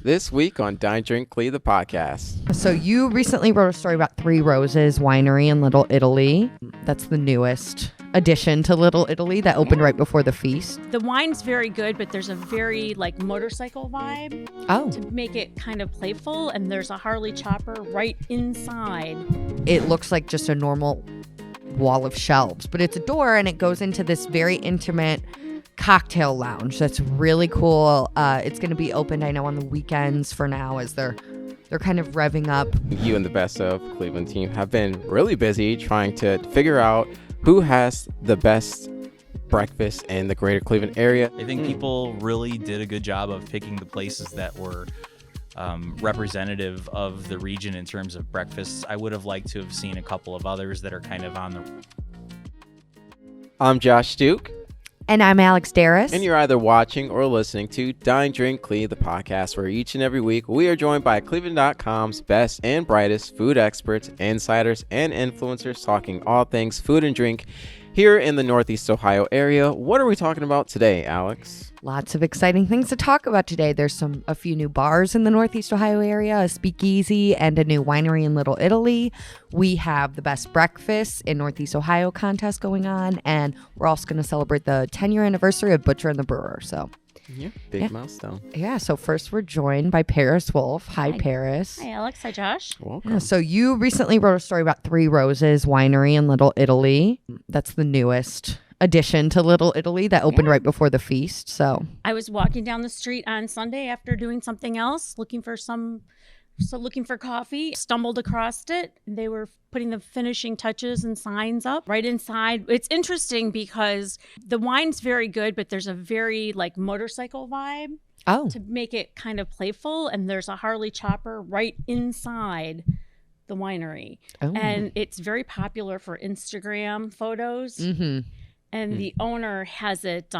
This week on Dine Drink CLE, the podcast. So you recently wrote a story about Three Roses Winery in Little Italy. That's the newest addition to Little Italy that opened right before the feast. The wine's very good, but there's a very motorcycle vibe to make it kind of playful, and there's a Harley chopper right inside. It looks like just a normal wall of shelves, but it's a door and it goes into this very intimate cocktail lounge that's really cool. It's going to be opened, I know, on the weekends for now as they're kind of revving up. You and the Best of Cleveland team have been really busy trying to figure out who has the best breakfast in the greater Cleveland area. I think people really did a good job of picking the places that were representative of the region in terms of breakfasts. I would have liked to have seen a couple of others that are kind of on the... I'm Josh Duke. And I'm Alex Darus. And you're either watching or listening to Dine Drink CLE, the podcast where each and every week we are joined by cleveland.com's best and brightest food experts, insiders, and influencers talking all things food and drink here in the Northeast Ohio area. What are we talking about today, Alex? Lots of exciting things to talk about today. There's a few new bars in the Northeast Ohio area, a speakeasy, and a new winery in Little Italy. We have the best breakfast in Northeast Ohio contest going on, and we're also going to celebrate the 10-year anniversary of Butcher and the Brewer. So, yeah, big milestone. Yeah, so first we're joined by Paris Wolfe. Hi, Paris. Hi, Alex. Hi, Josh. Welcome. Yeah, so you recently wrote a story about Three Roses Winery in Little Italy. That's the newest addition to Little Italy that opened right before the feast. So I was walking down the street on Sunday after doing something else, looking for coffee, stumbled across it. They were putting the finishing touches and signs up right inside. It's interesting because the wine's very good, but there's a very motorcycle vibe to make it kind of playful, and there's a Harley chopper right inside the winery. And it's very popular for Instagram photos. And the owner has it,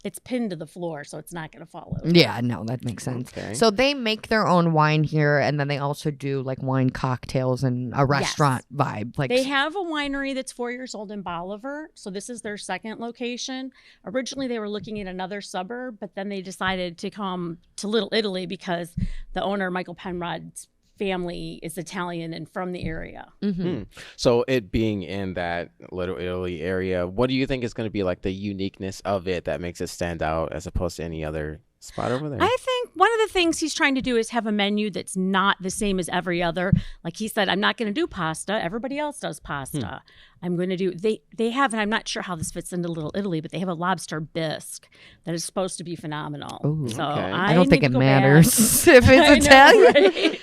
it's pinned to the floor, so it's not going to fall over. Yeah, no, that makes sense. Okay. So they make their own wine here, and then they also do wine cocktails and a restaurant vibe. They have a winery that's 4 years old in Bolivar, so this is their second location. Originally, they were looking at another suburb, but then they decided to come to Little Italy because the owner, Michael Penrod's family, is Italian and from the area. So it being in that Little Italy area, what do you think is going to be the uniqueness of it that makes it stand out as opposed to any other spot over there? I think one of the things he's trying to do is have a menu that's not the same as every other. Like he said, I'm not going to do pasta. Everybody else does pasta. I'm going to do, they have, and I'm not sure how this fits into Little Italy, but they have a lobster bisque that is supposed to be phenomenal. Ooh, so okay. I don't think it matters if it's Italian.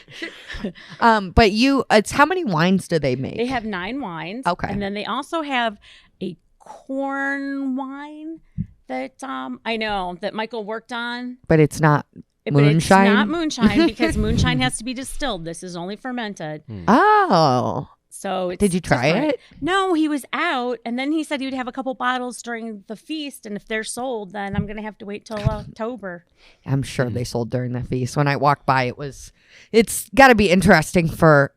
But it's how many wines do they make? They have 9 wines. Okay. And then they also have a corn wine that I know that Michael worked on. But it's not moonshine? But it's not moonshine because moonshine has to be distilled. This is only fermented. Oh. So did you try it? No, he was out, and then he said he would have a couple bottles during the feast, and if they're sold, then I'm going to have to wait till October. I'm sure they sold during the feast. When I walked by, it's got to be interesting for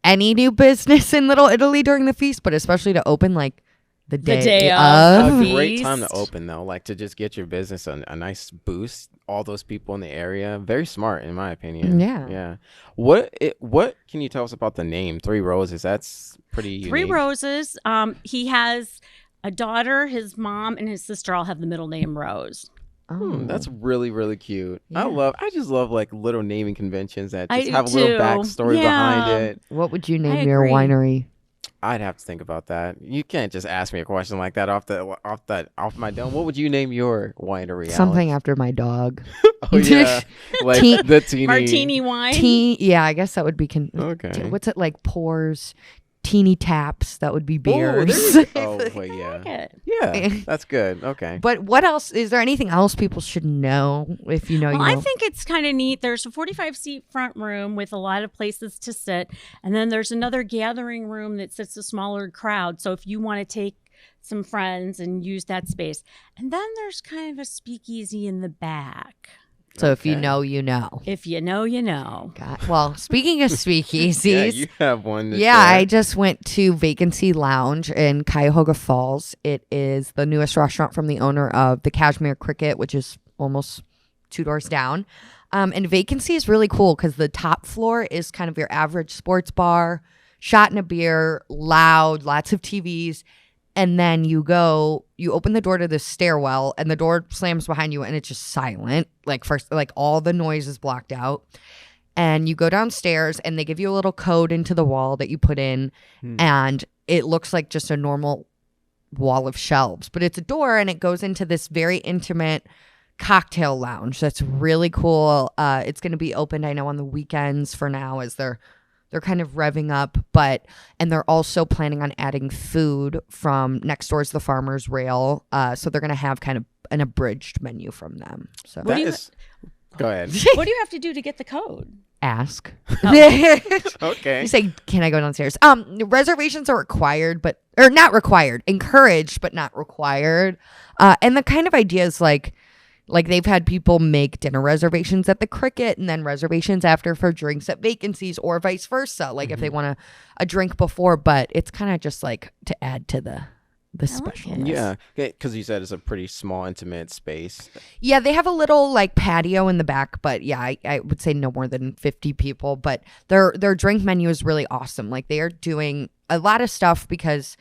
any new business in Little Italy during the feast, but especially to open the day of. A great time to open though, to just get your business a nice boost. All those people in the area, very smart in my opinion. Yeah. What can you tell us about the name Three Roses? That's pretty unique. Three Roses. He has a daughter, his mom, and his sister all have the middle name Rose. That's really, really cute. Yeah. I just love little naming conventions that just have a little backstory behind it. What would you name your winery? I'd have to think about that. You can't just ask me a question like that off my dome. What would you name your winery? Something Alex? After my dog. Oh yeah, the teeny martini wine. Yeah, I guess that would be. Okay. What's it Pours, teeny taps. That would be beers. Yeah, that's good. Okay. But what else? Is there anything else people should know? If you know, I think it's kind of neat. There's a 45-seat front room with a lot of places to sit, and then there's another gathering room that sits a smaller crowd. So if you want to take some friends and use that space, and then there's kind of a speakeasy in the back. So if you know, you know. If you know, you know. Well, speaking of speakeasies. Yeah, you have one. I just went to Vacancy Lounge in Cuyahoga Falls. It is the newest restaurant from the owner of the Cashmere Cricket, which is almost 2 doors down. And Vacancy is really cool because the top floor is kind of your average sports bar, shot and a beer, loud, lots of TVs. And then you open the door to the stairwell and the door slams behind you and it's just silent. Like first, like all the noise is blocked out. And you go downstairs and they give you a little code into the wall that you put in. And it looks like just a normal wall of shelves. But it's a door and it goes into this very intimate cocktail lounge. That's really cool. It's going to be opened, I know, on the weekends for now as they're kind of revving up, and they're also planning on adding food from next door is the Farmer's Rail. So they're going to have kind of an abridged menu from them. So Go ahead. What do you have to do to get the code? Ask. Okay. You say, can I go downstairs? Reservations are required, or not required, encouraged, but not required. And the kind of idea is like they've had people make dinner reservations at the Cricket and then reservations after for drinks at Vacancies or vice versa. Like if they want a drink before, but it's kind of just like to add to the special. Yeah, because you said it's a pretty small, intimate space. Yeah, they have a little like patio in the back, but yeah, I would say no more than 50 people. But their drink menu is really awesome. Like they are doing a lot of stuff because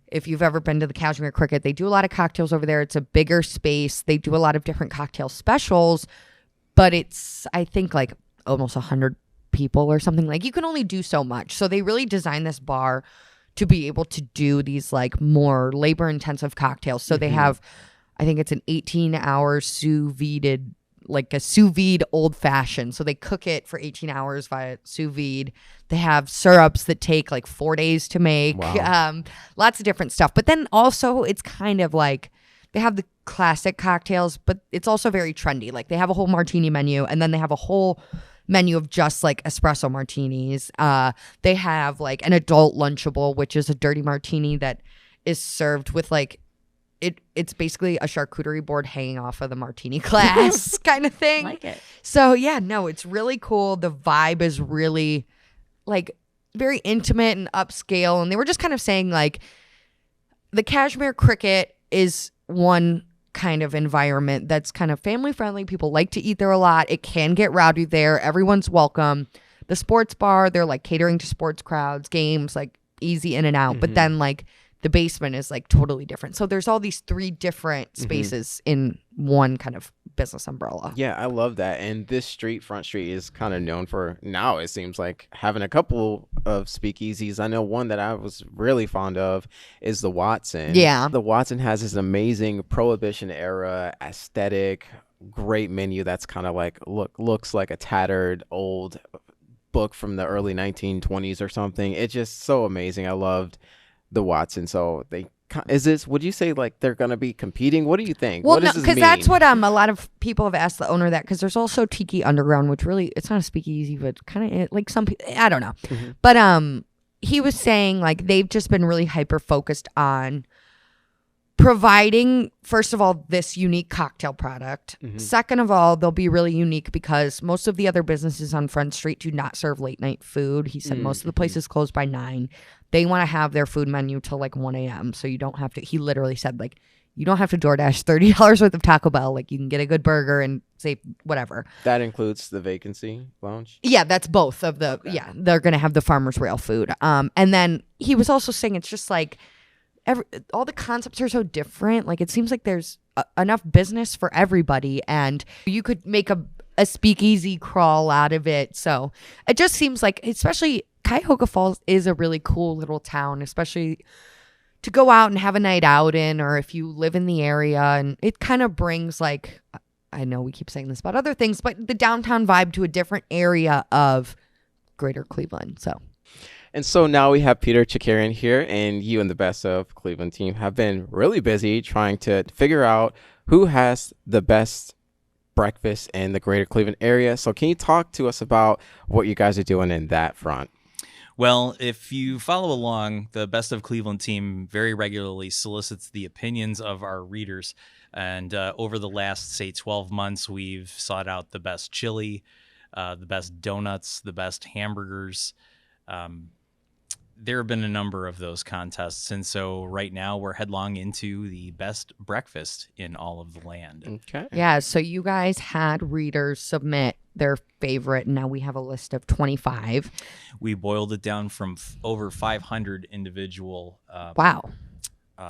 if you've ever been to the Cashmere Cricket, they do a lot of cocktails over there. It's a bigger space. They do a lot of different cocktail specials, but it's, I think, like almost 100 people or something. Like you can only do so much. So they really designed this bar to be able to do these like more labor intensive cocktails. So they have, I think it's an 18-hour sous vide, like a sous vide old fashioned. So they cook it for 18 hours via sous vide. They have syrups that take like 4 days to make. Wow. Lots of different stuff. But then also it's kind of like they have the classic cocktails, but it's also very trendy. Like they have a whole martini menu and then they have a whole menu of just like espresso martinis. They have like an adult Lunchable, which is a dirty martini that is served with like it's basically a charcuterie board hanging off of the martini glass kind of thing. I like it. So yeah, no, it's really cool. The vibe is really like very intimate and upscale. And they were just kind of saying like the Cashmere Cricket is one kind of environment that's kind of family friendly. People like to eat there a lot. It can get rowdy there. Everyone's welcome. The sports bar, they're like catering to sports crowds, games, like easy in and out. But then like the basement is like totally different. So there's all these 3 different spaces in one kind of business umbrella. Yeah, I love that. And this Front Street is kind of known for, now it seems like, having a couple of speakeasies. I know one that I was really fond of is the Watson. Yeah. The Watson has this amazing Prohibition era aesthetic, great menu that's kind of like, looks like a tattered old book from the early 1920s or something. It's just so amazing. I loved the Watson. So would you say like they're going to be competing? What do you think? Well, what no, does this because mean? that's what a lot of people have asked the owner that, because there's also Tiki Underground, which really, it's not a speakeasy, but kind of like some people, I don't know. But he was saying like they've just been really hyper focused on providing, first of all, this unique cocktail product. Second of all, they'll be really unique because most of the other businesses on Front Street do not serve late night food. He said most of the places close by 9. They want to have their food menu till like 1 a.m. So you don't have to, he literally said like, you don't have to DoorDash $30 worth of Taco Bell. Like you can get a good burger and say whatever. That includes the Vacancy Lounge? Yeah, that's both of the, yeah, they're going to have the Farmer's Rail food. And then he was also saying it's just like, all the concepts are so different. Like it seems like there's enough business for everybody and you could make a speakeasy crawl out of it. So it just seems like, especially Cuyahoga Falls is a really cool little town, especially to go out and have a night out in, or if you live in the area. And it kind of brings like, I know we keep saying this about other things, but the downtown vibe to a different area of greater Cleveland. And so now we have Peter Chakerian here, and you and the Best of Cleveland team have been really busy trying to figure out who has the best breakfast in the greater Cleveland area. So can you talk to us about what you guys are doing in that front? Well, if you follow along, the Best of Cleveland team very regularly solicits the opinions of our readers. And over the last, say, 12 months, we've sought out the best chili, the best donuts, the best hamburgers. There have been a number of those contests. And so right now we're headlong into the best breakfast in all of the land. Okay. Yeah. So you guys had readers submit their favorite, and now we have a list of 25. We boiled it down from over 500 individual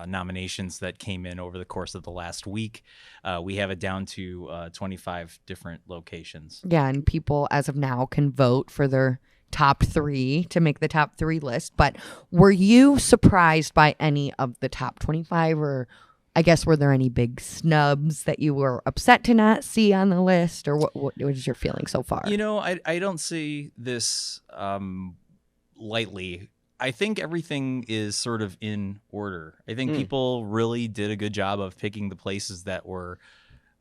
nominations that came in over the course of the last week. We have it down to 25 different locations. Yeah, and people as of now can vote for their top 3 to make the top 3 list. But were you surprised by any of the top 25, or I guess were there any big snubs that you were upset to not see on the list, or what is your feeling so far? You know, I don't see this lightly. I think everything is sort of in order. I think people really did a good job of picking the places that were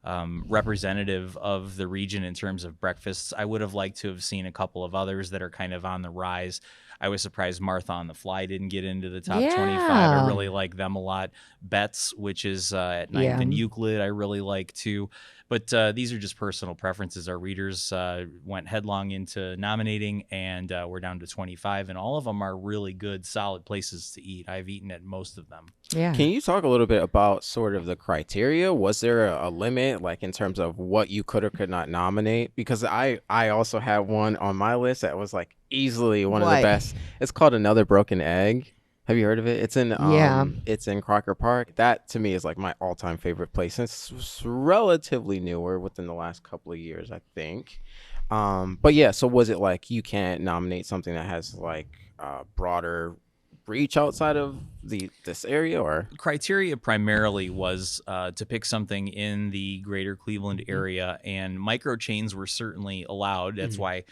representative of the region in terms of breakfasts. I would have liked to have seen a couple of others that are kind of on the rise. I was surprised Martha on the Fly didn't get into the top 25. I really like them a lot. Betts, which is at 9th and Euclid, I really like too. But these are just personal preferences. Our readers went headlong into nominating, and we're down to 25. And all of them are really good, solid places to eat. I've eaten at most of them. Yeah. Can you talk a little bit about sort of the criteria? Was there a limit, like in terms of what you could or could not nominate? Because I also had one on my list that was like easily one of the best. It's called Another Broken Egg. Have you heard of it? It's in it's in Crocker Park. That to me is like my all-time favorite place. It's relatively newer within the last couple of years, I think. But yeah, so was it like you can't nominate something that has like broader reach outside of this area, or criteria primarily was to pick something in the greater Cleveland area, and micro chains were certainly allowed. That's why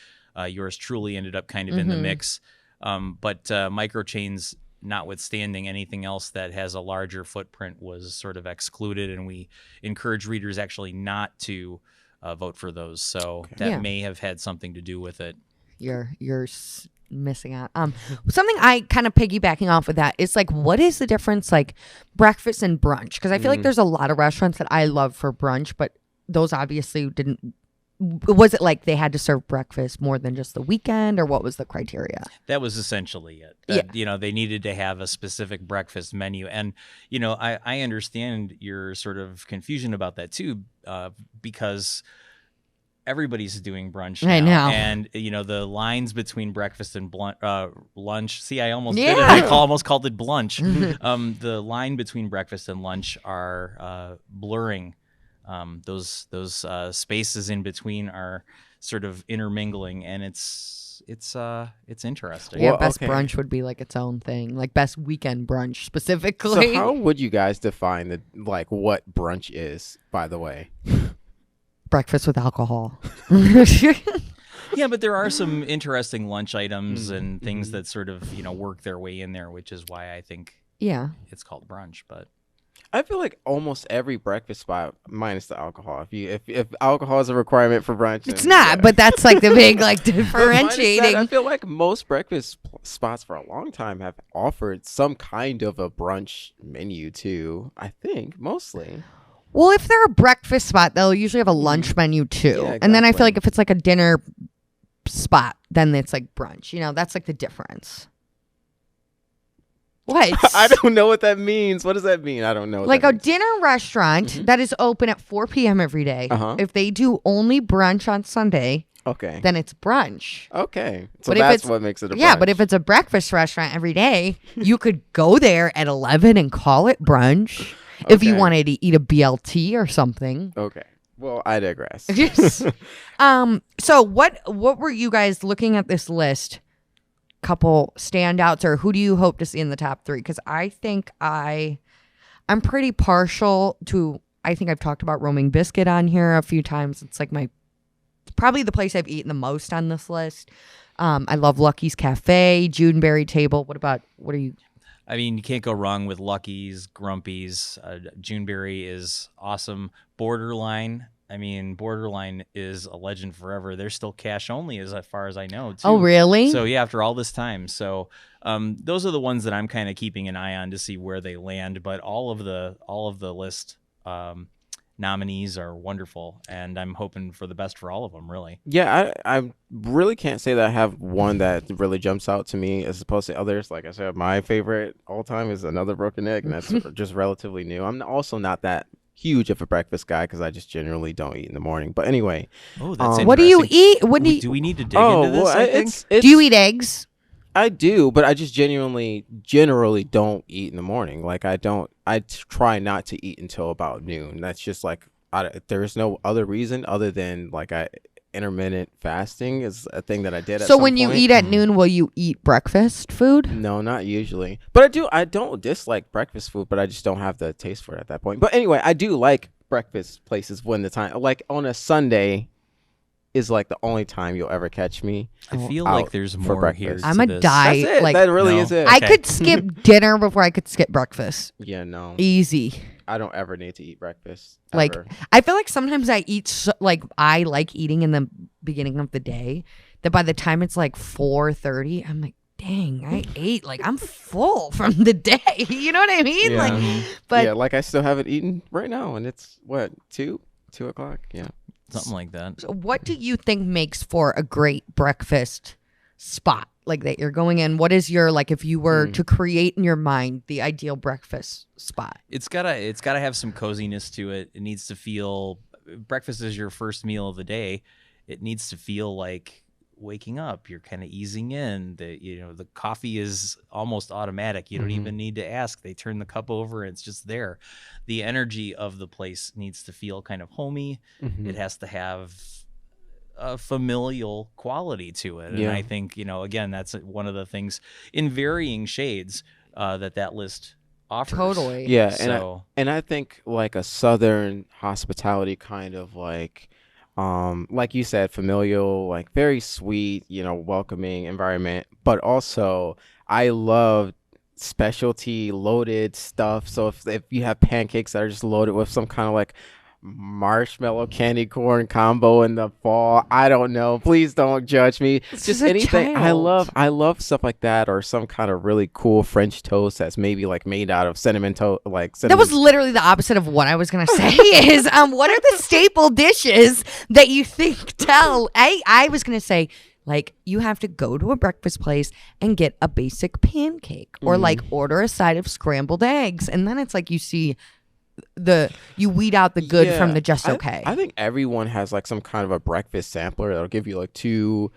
yours truly ended up kind of in the mix. But micro chains, notwithstanding, anything else that has a larger footprint was sort of excluded, and we encourage readers actually not to vote for those. So that may have had something to do with it. You're missing out. Something I kind of piggybacking off of that is like, what is the difference like breakfast and brunch? Because I feel like there's a lot of restaurants that I love for brunch, but those obviously didn't. Was it like they had to serve breakfast more than just the weekend, or what was the criteria? That was essentially it. You know, they needed to have a specific breakfast menu. And, you know, I understand your sort of confusion about that too, because everybody's doing brunch now. I know. And, you know, the lines between breakfast and lunch. See, I almost did it. I almost called it blunch. The line between breakfast and lunch are blurring. Those spaces in between are sort of intermingling, and it's interesting. Yeah, best brunch would be like its own thing, like best weekend brunch specifically. So how would you guys define what brunch is, by the way? Breakfast with alcohol. Yeah, but there are some interesting lunch items and things that sort of, you know, work their way in there, which is why I think it's called brunch. But I feel like almost every breakfast spot, minus the alcohol. If alcohol is a requirement for brunch, it's not. But that's like the big like differentiating. I feel like most breakfast spots for a long time have offered some kind of a brunch menu too. I think mostly. Well, if they're a breakfast spot, they'll usually have a lunch menu too. Yeah, exactly. And then I feel like if it's like a dinner spot, then it's like brunch. You know, that's like the difference. What? I don't know what that means. What does that mean? I don't know. Like a dinner restaurant that is open at 4 p.m. every day. If they do only brunch on Sunday, then it's brunch. Okay. So that's what makes it a brunch. Yeah, but if it's a breakfast restaurant every day, you could go there at 11 and call it brunch if you wanted to eat a BLT or something. Okay. Well, I digress. So what were you guys looking at this list? Couple standouts, or who do you hope to see in the top 3? Because I think I'm pretty partial to. I think I've talked about Roaming Biscuit on here a few times. It's like probably the place I've eaten the most on this list. I love Lucky's Cafe, Juneberry Table. What are you? I mean, you can't go wrong with Lucky's, Grumpy's. Juneberry is awesome. Borderline. I mean, Borderline is a legend forever. They're still cash only as far as I know, too. Oh, really? So, yeah, after all this time. So, those are the ones that I'm kind of keeping an eye on to see where they land. But all of the list nominees are wonderful, and I'm hoping for the best for all of them, really. Yeah, I really can't say that I have one that really jumps out to me as opposed to others. Like I said, my favorite all time is Another Broken Egg, and that's just relatively new. I'm also not that huge of a breakfast guy because I just generally don't eat in the morning. But anyway, what do you eat? Do we need to dig into this? Well, I think. Do you eat eggs? I do, but I just generally don't eat in the morning. Like I try not to eat until about noon. That's just like there's no other reason other than like intermittent fasting is a thing that I did. So when you eat at noon, will you eat breakfast food? No, not usually. But I don't dislike breakfast food, but I just don't have the taste for it at that point. But anyway, I do like breakfast places when the time, like on a Sunday, is like the only time you'll ever catch me. I feel like there's more here. I'm a diet. That's it. Like, that really is it. I could skip dinner before I could skip breakfast. Yeah, no. Easy. I don't ever need to eat breakfast. Like, ever. I feel like sometimes I eat, I like eating in the beginning of the day, that by the time it's like 4:30, I'm like, dang, I ate. Like, I'm full from the day. You know what I mean? Yeah. Like, but yeah, like I still haven't eaten right now, and it's, what, 2 o'clock? Yeah. Something like that. So what do you think makes for a great breakfast spot like that you're going in? What is your, like, if you were to create in your mind the ideal breakfast spot? It's gotta have some coziness to it. It needs to feel, breakfast is your first meal of the day. It needs to feel like waking up. You're kind of easing in. The coffee is almost automatic. You don't even need to ask. They turn the cup over and it's just there. The energy of the place needs to feel kind of homey. It has to have a familial quality to it. And I think, again, that's one of the things in varying shades that list offers. Totally. Yeah. So, and I think like a Southern hospitality kind of like you said, familial, like very sweet, welcoming environment, but also I love specialty loaded stuff. So if you have pancakes that are just loaded with some kind of like marshmallow candy corn combo in the fall, I don't know, please don't judge me. It's just a anything. child. I love stuff like that, or some kind of really cool French toast that's maybe like made out of cinnamon toast, like cinnamon. That was literally the opposite of what I was gonna say. Is what are the staple dishes that you think tell? I was gonna say, like, you have to go to a breakfast place and get a basic pancake, or like order a side of scrambled eggs, and then it's like you see you weed out the good from the just okay. I think everyone has like some kind of a breakfast sampler that'll give you like two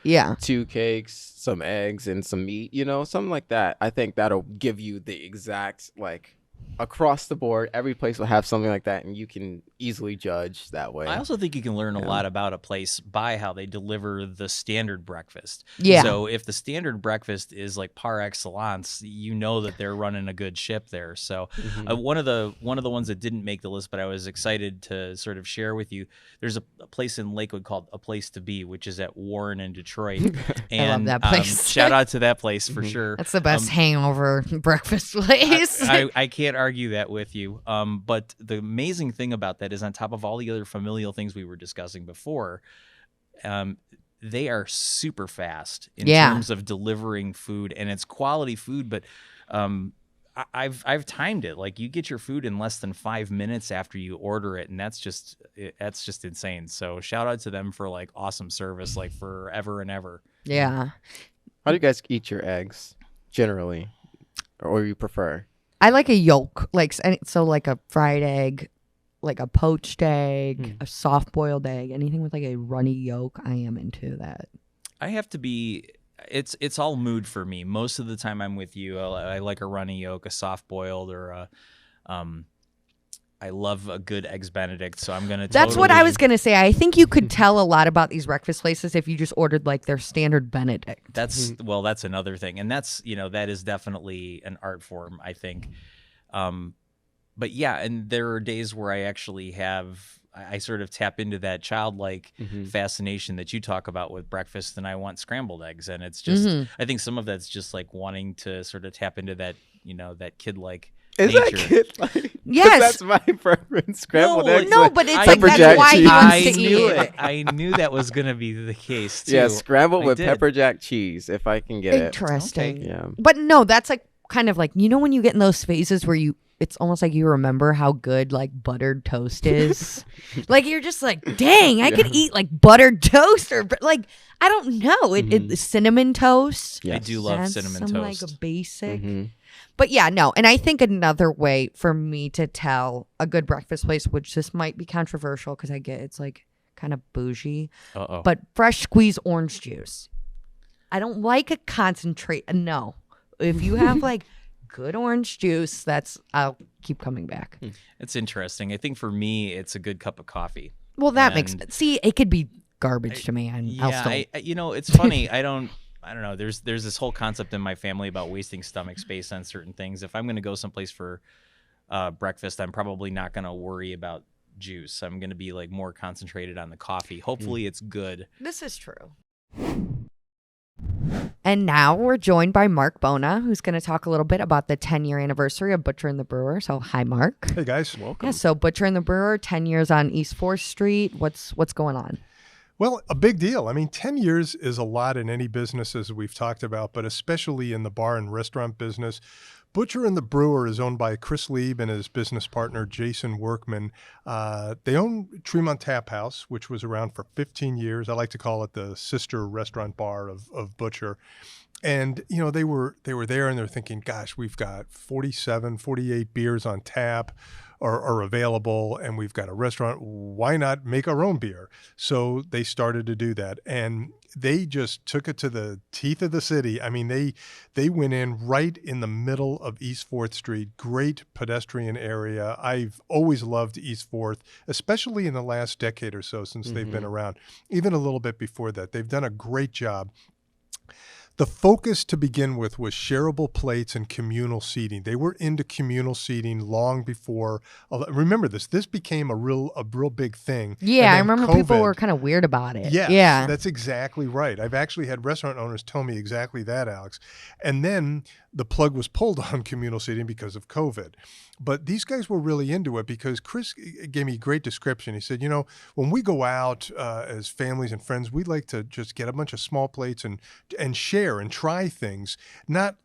cakes, some eggs, and some meat, something like that. I think that'll give you the exact, like, across the board, every place will have something like that, and you can easily judge that way. I also think you can learn a lot about a place by how they deliver the standard breakfast. Yeah. So if the standard breakfast is like par excellence, that they're running a good ship there. So one of the ones that didn't make the list, but I was excited to sort of share with you, there's a place in Lakewood called A Place to Be, which is at Warren in Detroit. And I love that place. Shout out to that place for sure. That's the best hangover breakfast place. I can't argue that with you. But the amazing thing about that is, on top of all the other familial things we were discussing before, they are super fast in terms of delivering food, and it's quality food. But I've timed it. Like, you get your food in less than 5 minutes after you order it, and that's just insane. So shout out to them for like awesome service, like forever and ever. Yeah. How do you guys eat your eggs generally, or you prefer? I like a yolk, like a fried egg, like a poached egg, a soft boiled egg, anything with like a runny yolk. I am into that. I have to be. It's all mood for me. Most of the time I'm with you. I like a runny yolk, a soft boiled, or I love a good eggs Benedict. So I'm gonna. That's what I was gonna say. I think you could tell a lot about these breakfast places if you just ordered like their standard Benedict. That's another thing, and that's that is definitely an art form, I think. But yeah, and there are days where I actually I sort of tap into that childlike fascination that you talk about with breakfast, and I want scrambled eggs. And it's just, I think some of that's just like wanting to sort of tap into that, that kid-like nature. Is that kid-like? Yes. That's my preference, scrambled eggs. No, but it's pepper like, jack that's why cheese. he wants to eat it. I knew that was going to be the case, too. Yeah, scrambled with did. pepper jack cheese, if I can get Interesting. it. Yeah. But no, that's like kind of like, when you get in those phases where it's almost like you remember how good like buttered toast is. Like, you're just like, dang, I could eat like buttered toast, or like, I don't know, cinnamon toast. Yes. I do love That's cinnamon some toast. like a basic. But yeah, no. And I think another way for me to tell a good breakfast place, which this might be controversial because I get it's like kind of bougie, but fresh squeezed orange juice. I don't like a concentrate. No. If you have like good orange juice, I'll keep coming back. It's interesting. I think for me, it's a good cup of coffee. Well, that makes sense. See, it could be garbage to me. And I'll still... it's funny. I don't know. There's this whole concept in my family about wasting stomach space on certain things. If I'm going to go someplace for breakfast, I'm probably not going to worry about juice. I'm going to be like more concentrated on the coffee. Hopefully it's good. This is true. And now we're joined by Marc Bona, who's going to talk a little bit about the 10-year anniversary of Butcher and the Brewer. So, hi, Marc. Hey, guys. Welcome. Yeah, so Butcher and the Brewer, 10 years on East 4th Street. What's going on? Well, a big deal. I mean, 10 years is a lot in any business, as we've talked about, but especially in the bar and restaurant business. Butcher and the Brewer is owned by Chris Lieb and his business partner, Jason Workman. They own Tremont Tap House, which was around for 15 years. I like to call it the sister restaurant bar of Butcher. And, you know, they were there and they're thinking, gosh, we've got 48 beers on tap are available, and we've got a restaurant. Why not make our own beer? So they started to do that, and they just took it to the teeth of the city. I mean, they went in right in the middle of East 4th Street, great pedestrian area. I've always loved East 4th, especially in the last decade or so since they've been around, even a little bit before that. They've done a great job. The focus to begin with was shareable plates and communal seating. They were into communal seating long before. Remember this became a real big thing. Yeah, I remember people were kind of weird about it. Yes, yeah, that's exactly right. I've actually had restaurant owners tell me exactly that, Alex. And then the plug was pulled on communal seating because of COVID. But these guys were really into it because Chris gave me a great description. He said, you know, when we go out as families and friends, we like to just get a bunch of small plates and share and try things, not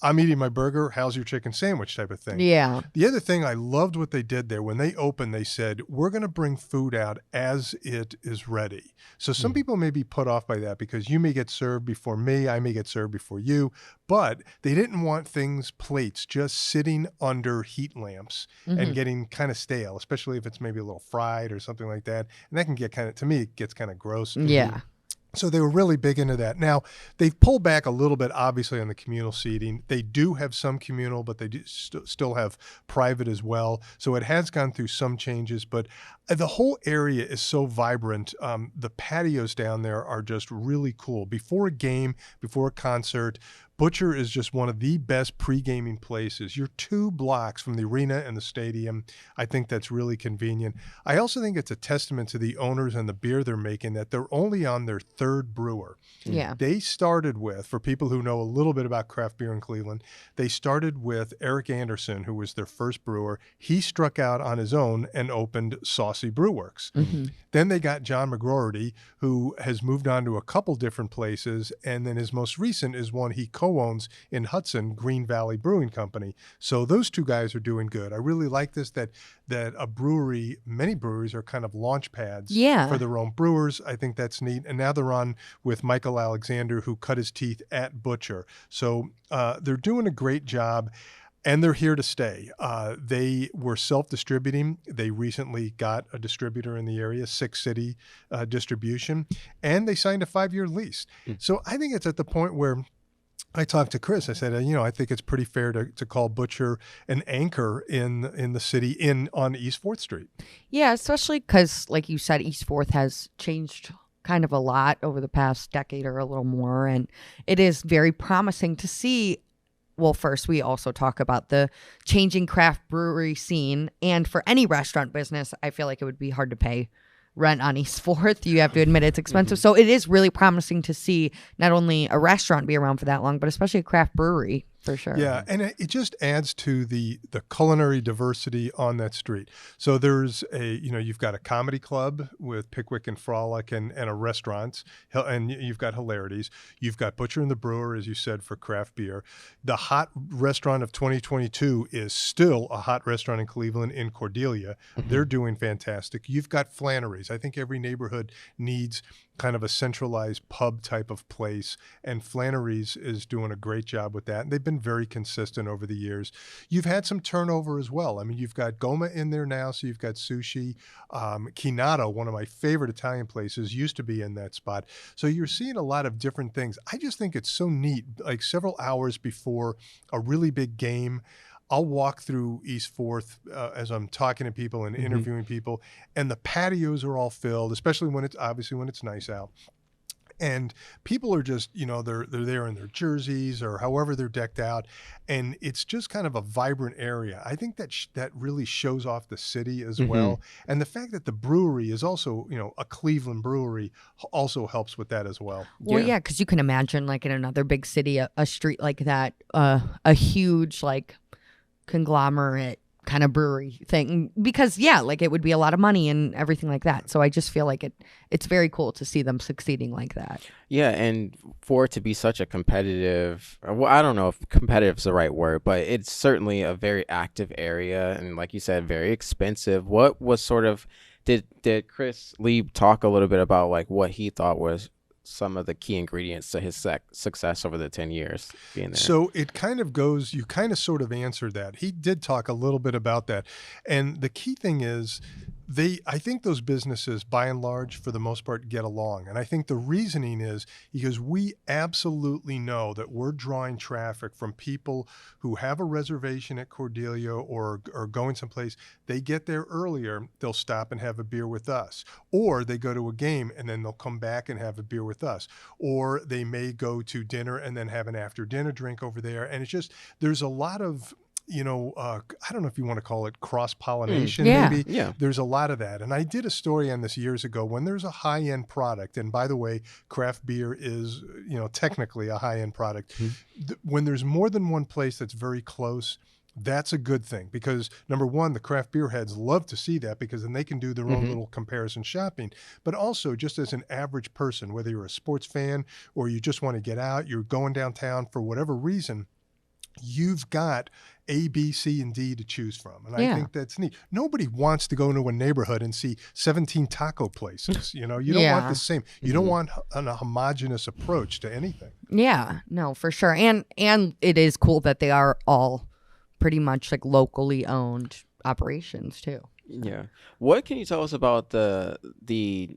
I'm eating my burger, how's your chicken sandwich type of thing. Yeah. The other thing, I loved what they did there. When they opened, they said, we're going to bring food out as it is ready. So some people may be put off by that because you may get served before me, I may get served before you, but they didn't want plates just sitting under heat lamps and getting kind of stale, especially if it's maybe a little fried or something like that. And that can get to me, it gets kind of gross. Yeah. So they were really big into that. Now, they've pulled back a little bit, obviously, on the communal seating. They do have some communal, but they do still have private as well. So it has gone through some changes, but the whole area is so vibrant. The patios down there are just really cool. Before a game, before a concert, Butcher is just one of the best pre-gaming places. You're 2 blocks from the arena and the stadium. I think that's really convenient. I also think it's a testament to the owners and the beer they're making that they're only on their 3rd brewer. Yeah. They started with, for people who know a little bit about craft beer in Cleveland, they started with Eric Anderson, who was their first brewer. He struck out on his own and opened Saucy Brewworks. Then they got John McGroarty, who has moved on to a couple different places, and then his most recent is one he co-owns in Hudson, Green Valley Brewing Company. So those 2 guys are doing good. I really like this, that a brewery, many breweries are kind of launch pads for their own brewers. I think that's neat. And now they're on with Michael Alexander, who cut his teeth at Butcher. So they're doing a great job. And they're here to stay. They were self-distributing. They recently got a distributor in the area, 6 City Distribution, and they signed a 5-year lease. So I think it's at the point where I talked to Chris. I said, I think it's pretty fair to call Butcher an anchor in the city on East 4th Street. Yeah, especially because, like you said, East 4th has changed kind of a lot over the past decade or a little more, and it is very promising to see. Well, first, we also talk about the changing craft brewery scene. And for any restaurant business, I feel like it would be hard to pay rent on East 4th. You have to admit it's expensive. So it is really promising to see not only a restaurant be around for that long, but especially a craft brewery. For sure. Yeah, and it just adds to the culinary diversity on that street. So there's you've got a comedy club with Pickwick and Frolic and a restaurant, and you've got Hilarities. You've got Butcher and the Brewer, as you said, for craft beer. The hot restaurant of 2022 is still a hot restaurant in Cleveland, in Cordelia. They're doing fantastic. You've got Flannery's. I think every neighborhood needs kind of a centralized pub type of place. And Flannery's is doing a great job with that. And they've been very consistent over the years. You've had some turnover as well. I mean, you've got Goma in there now, so you've got sushi. Chinato, one of my favorite Italian places, used to be in that spot. So you're seeing a lot of different things. I just think it's so neat, like several hours before a really big game, I'll walk through East 4th as I'm talking to people and interviewing people, and the patios are all filled, especially when it's nice out. And people are just, they're there in their jerseys or however they're decked out. And it's just kind of a vibrant area. I think that really shows off the city as well. And the fact that the brewery is also, a Cleveland brewery also helps with that as well. Well, yeah, because you can imagine like in another big city, a street like that, a huge like conglomerate kind of brewery thing, because like it would be a lot of money and everything like that. So I just feel like it's very cool to see them succeeding like that. Yeah, and for it to be such a competitive, well, I don't know if competitive is the right word, but it's certainly a very active area, and like you said, very expensive. What was sort of did Chris Lee talk a little bit about like what he thought was some of the key ingredients to his success over the 10 years being there? So it kind of goes, you kind of sort of answered that. He did talk a little bit about that. And the key thing is I think those businesses, by and large, for the most part, get along. And I think the reasoning is because we absolutely know that we're drawing traffic from people who have a reservation at Cordelia or going someplace. They get there earlier, they'll stop and have a beer with us. Or they go to a game and then they'll come back and have a beer with us. Or they may go to dinner and then have an after dinner drink over there. And it's just, there's a lot of, I don't know if you want to call it cross-pollination, maybe. Yeah. There's a lot of that. And I did a story on this years ago. When there's a high-end product, and by the way, craft beer is, technically a high-end product. When there's more than one place that's very close, that's a good thing, because number one, the craft beer heads love to see that, because then they can do their own little comparison shopping. But also, just as an average person, whether you're a sports fan or you just want to get out, you're going downtown for whatever reason, you've got A, B, C, and D to choose from. And I think that's neat. Nobody wants to go into a neighborhood and see 17 taco places. You don't want the same. You don't want a homogenous approach to anything. Yeah, no, for sure. And it is cool that they are all pretty much like locally owned operations too. Yeah. What can you tell us about the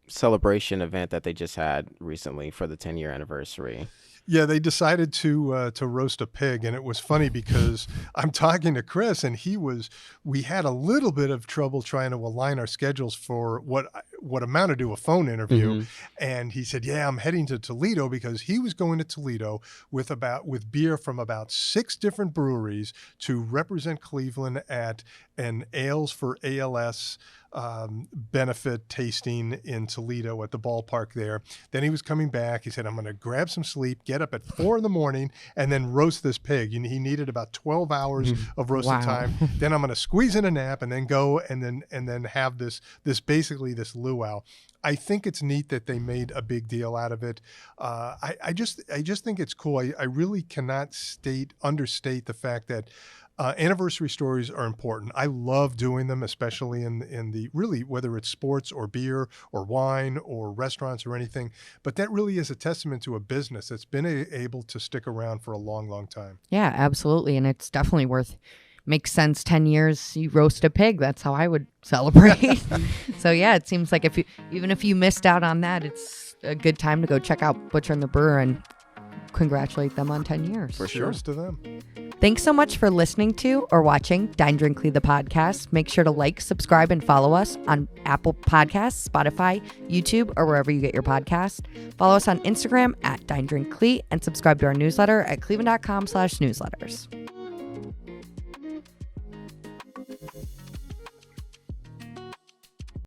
celebration event that they just had recently for the 10-year anniversary? Yeah, they decided to roast a pig, and it was funny because I'm talking to Chris, and we had a little bit of trouble trying to align our schedules for what amounted to a phone interview. And he said, "Yeah, I'm heading to Toledo," because he was going to Toledo with beer from about 6 different breweries to represent Cleveland at an Ales for ALS benefit tasting in Toledo at the ballpark there. Then he was coming back. He said, "I'm going to grab some sleep, get up at 4 a.m, and then roast this pig." And he needed about 12 hours of roasting time. Then I'm going to squeeze in a nap and then go and then have this basically this luau. I think it's neat that they made a big deal out of it. I just think it's cool. I really cannot understate the fact that anniversary stories are important. I love doing them, especially in the really, whether it's sports or beer or wine or restaurants or anything. But that really is a testament to a business that's been able to stick around for a long, long time. Yeah, absolutely. And it's definitely makes sense. 10 years, you roast a pig. That's how I would celebrate. So yeah, it seems like even if you missed out on that, it's a good time to go check out Butcher and the Brewer and congratulate them on 10 years. For sure. Cheers to them. Thanks so much for listening to or watching Dine Drink CLE, the podcast. Make sure to like, subscribe, and follow us on Apple Podcasts, Spotify, YouTube, or wherever you get your podcasts. Follow us on Instagram at DineDrinkCLE and subscribe to our newsletter at cleveland.com/newsletters.